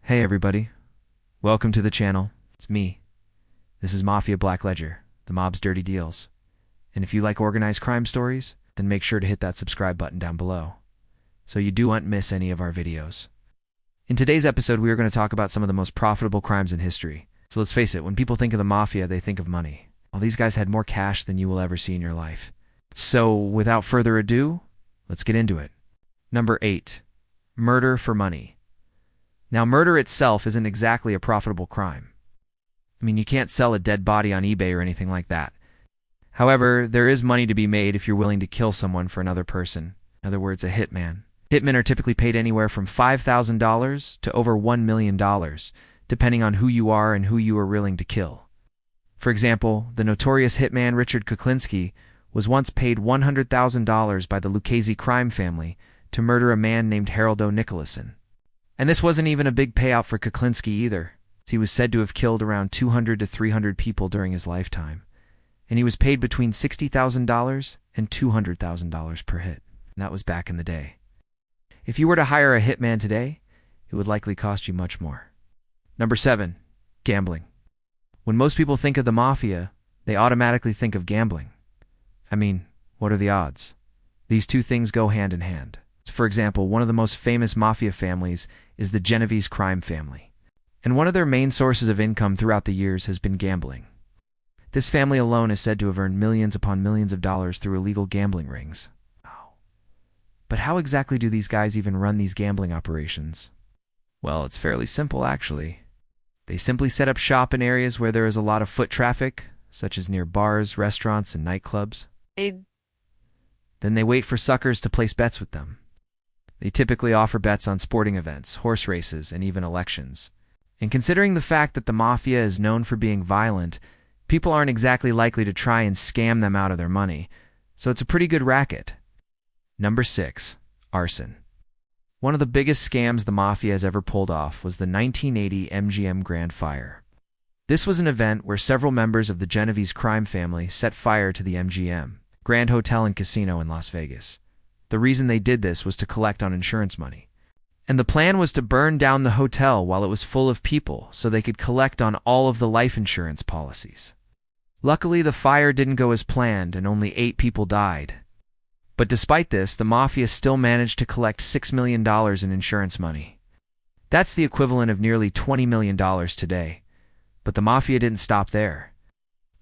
Hey everybody, welcome to the channel. It's me. This is Mafia Black Ledger, the mob's dirty deals. And if you like organized crime stories, then make sure to hit that subscribe button down below, so you won't miss any of our videos. In today's episode, we are going to talk about some of the most profitable crimes in history. So let's face it, when people think of the Mafia, they think of money. Well, these guys had more cash than you will ever see in your life. So without further ado, let's get into it. Number 8. Murder for money. Now, murder itself isn't exactly a profitable crime. I mean, you can't sell a dead body on eBay or anything like that. However, there is money to be made if you're willing to kill someone for another person. In other words, a hitman. Hitmen are typically paid anywhere from $5,000 to over $1 million, depending on who you are and who you are willing to kill. For example, the notorious hitman Richard Kuklinski was once paid $100,000 by the Lucchese crime family to murder a man named Harold O'Nicolason. And this wasn't even a big payout for Kuklinski either, as he was said to have killed around 200 to 300 people during his lifetime. And he was paid between $60,000 and $200,000 per hit. And that was back in the day. If you were to hire a hitman today, it would likely cost you much more. Number 7. Gambling. When most people think of the Mafia, they automatically think of gambling. I mean, what are the odds? These two things go hand in hand. For example, one of the most famous Mafia families is the Genovese crime family. And one of their main sources of income throughout the years has been gambling. This family alone is said to have earned millions upon millions of dollars through illegal gambling rings. Wow. But how exactly do these guys even run these gambling operations? Well, it's fairly simple, actually. They simply set up shop in areas where there is a lot of foot traffic, such as near bars, restaurants, and nightclubs. Then they wait for suckers to place bets with them. They typically offer bets on sporting events, horse races, and even elections. And considering the fact that the Mafia is known for being violent, people aren't exactly likely to try and scam them out of their money, so it's a pretty good racket. Number 6. Arson. One of the biggest scams the Mafia has ever pulled off was the 1980 MGM Grand Fire. This was an event where several members of the Genovese crime family set fire to the MGM, Grand Hotel and Casino in Las Vegas. The reason they did this was to collect on insurance money. And the plan was to burn down the hotel while it was full of people so they could collect on all of the life insurance policies. Luckily, the fire didn't go as planned and only 8 people died. But despite this, the Mafia still managed to collect $6 million in insurance money. That's the equivalent of nearly $20 million today. But the Mafia didn't stop there.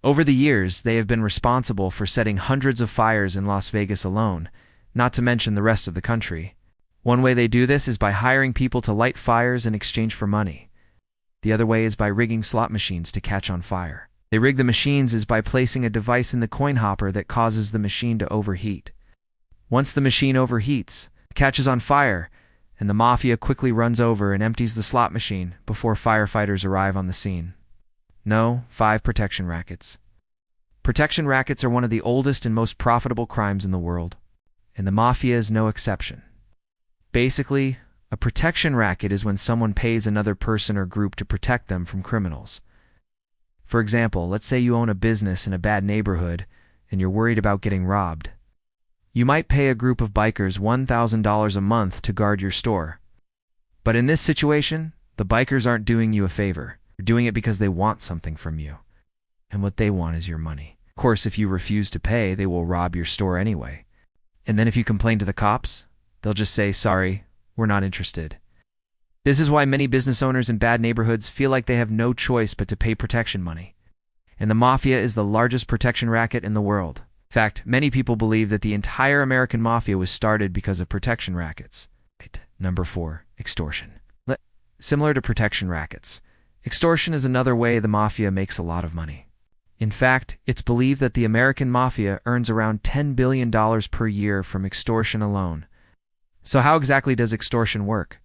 Over the years, they have been responsible for setting hundreds of fires in Las Vegas alone, not to mention the rest of the country. One way they do this is by hiring people to light fires in exchange for money. The other way is by rigging slot machines to catch on fire. They rig the machines is by placing a device in the coin hopper that causes the machine to overheat. Once the machine overheats, it catches on fire, and the Mafia quickly runs over and empties the slot machine before firefighters arrive on the scene. No, 5 protection rackets. Protection rackets are one of the oldest and most profitable crimes in the world, and the Mafia is no exception. Basically, a protection racket is when someone pays another person or group to protect them from criminals. For example, let's say you own a business in a bad neighborhood and you're worried about getting robbed. You might pay a group of bikers $1,000 a month to guard your store. But in this situation, the bikers aren't doing you a favor. They're doing it because they want something from you. And what they want is your money. Of course, if you refuse to pay, they will rob your store anyway. And then if you complain to the cops, they'll just say, "Sorry, we're not interested." This is why many business owners in bad neighborhoods feel like they have no choice but to pay protection money. And the Mafia is the largest protection racket in the world. In fact, many people believe that the entire American Mafia was started because of protection rackets. Number 4. Extortion. Similar to protection rackets, extortion is another way the Mafia makes a lot of money. In fact, it's believed that the American Mafia earns around $10 billion per year from extortion alone. So how exactly does extortion work?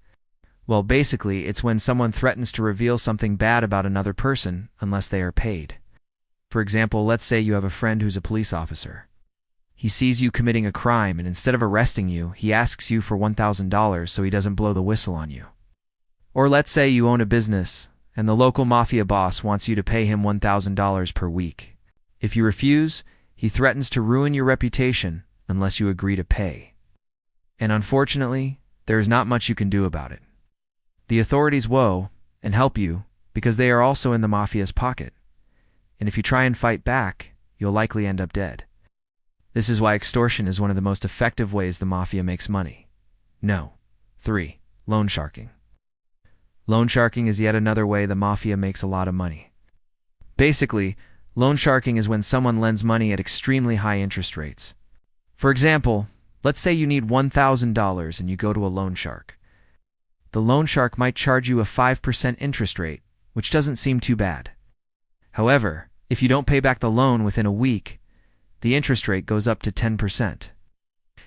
Well, basically, it's when someone threatens to reveal something bad about another person unless they are paid. For example, let's say you have a friend who's a police officer. He sees you committing a crime, and instead of arresting you, he asks you for $1,000 so he doesn't blow the whistle on you. Or let's say you own a business, and the local Mafia boss wants you to pay him $1,000 per week. If you refuse, he threatens to ruin your reputation unless you agree to pay. And unfortunately, there is not much you can do about it. The authorities woe and help you because they are also in the mafia's pocket. And if you try and fight back, you'll likely end up dead. This is why extortion is one of the most effective ways the mafia makes money. No. 3. Loan sharking. Loan sharking is yet another way the mafia makes a lot of money. Basically, loan sharking is when someone lends money at extremely high interest rates. For example, let's say you need $1,000 and you go to a loan shark. The loan shark might charge you a 5% interest rate, which doesn't seem too bad. However, if you don't pay back the loan within a week, the interest rate goes up to 10%.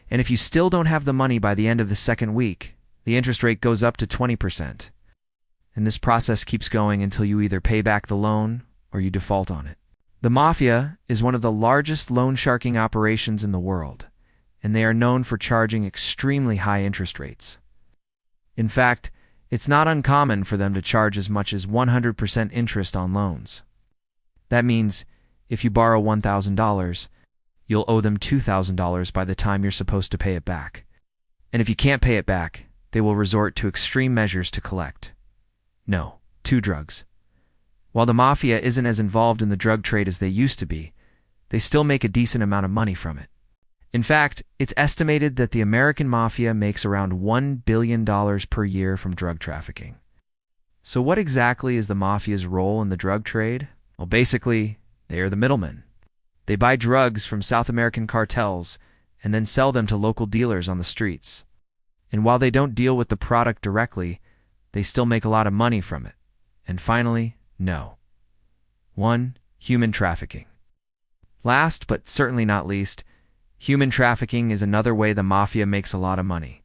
And if you still don't have the money by the end of the second week, the interest rate goes up to 20%. And this process keeps going until you either pay back the loan or you default on it. The Mafia is one of the largest loan sharking operations in the world, and they are known for charging extremely high interest rates. In fact, it's not uncommon for them to charge as much as 100% interest on loans. That means, if you borrow $1,000, you'll owe them $2,000 by the time you're supposed to pay it back. And if you can't pay it back, they will resort to extreme measures to collect. No. 2. Drugs. While the Mafia isn't as involved in the drug trade as they used to be, they still make a decent amount of money from it. In fact, it's estimated that the American Mafia makes around $1 billion per year from drug trafficking. So what exactly is the Mafia's role in the drug trade? Well, basically, they are the middlemen. They buy drugs from South American cartels and then sell them to local dealers on the streets. And while they don't deal with the product directly, they still make a lot of money from it. And finally, no. 1. Human trafficking. Last, but certainly not least, human trafficking is another way the Mafia makes a lot of money.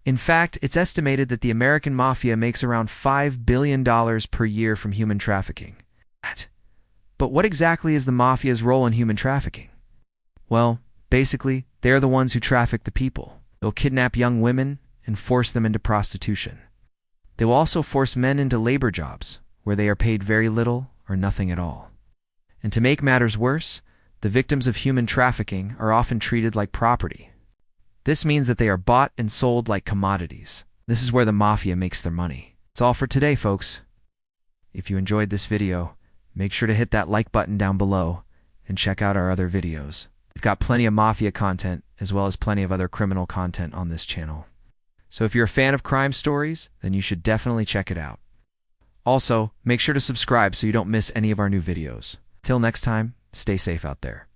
In fact, it's estimated that the American Mafia makes around $5 billion per year from human trafficking. But what exactly is the Mafia's role in human trafficking? Well, basically, they're the ones who traffic the people. They'll kidnap young women and force them into prostitution. They will also force men into labor jobs, where they are paid very little or nothing at all. And to make matters worse, the victims of human trafficking are often treated like property. This means that they are bought and sold like commodities. This is where the Mafia makes their money. That's all for today, folks. If you enjoyed this video, make sure to hit that like button down below and check out our other videos. We've got plenty of Mafia content as well as plenty of other criminal content on this channel. So if you're a fan of crime stories, then you should definitely check it out. Also, make sure to subscribe so you don't miss any of our new videos. Till next time, stay safe out there.